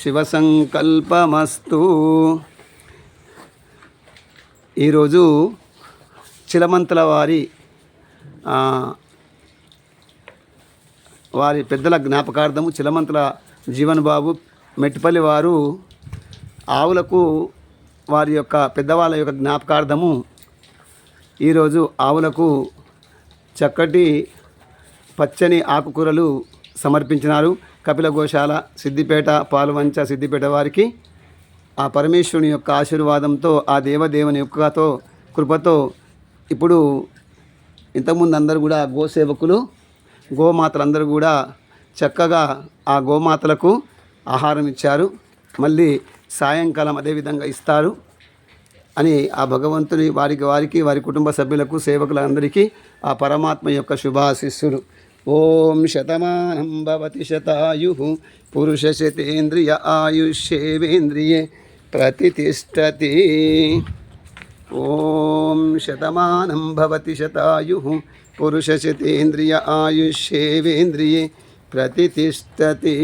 శివసంకల్పమస్తు. ఈరోజు చిలమంతల వారి పెద్దల జ్ఞాపకార్థము చిలమంతల జీవన్ బాబు మెట్టిపల్లి వారు ఆవులకు వారి యొక్క పెద్దవాళ్ళ యొక్క జ్ఞాపకార్థము ఈరోజు ఆవులకు చక్కటి పచ్చని ఆకుకూరలు సమర్పించినారు. కపిల గోశాల సిద్దిపేట పాల్వంచ సిద్దిపేట వారికి ఆ పరమేశ్వరుని యొక్క ఆశీర్వాదంతో ఆ దేవదేవుని యొక్క కృపతో ఇప్పుడు ఇంతకుముందు అందరూ కూడా గోసేవకులు గోమాతలు అందరూ కూడా చక్కగా ఆ గోమాతలకు ఆహారం ఇచ్చారు. మళ్ళీ సాయంకాలం అదేవిధంగా ఇస్తారు అని ఆ భగవంతుని వారికి వారి కుటుంబ సభ్యులకు సేవకులందరికీ ఆ పరమాత్మ యొక్క శుభాశిస్సులు. ఓం శతమానం భవతి శతాయుః పురుష శతేంద్రియ ఆయుష్యేవేంద్రియే ప్రతిష్టతి. ఓం శతమానం భవతి శతాయుః పురుష శతేంద్రియ ఆయుష్యేవేంద్రియే ప్రతిష్టతి.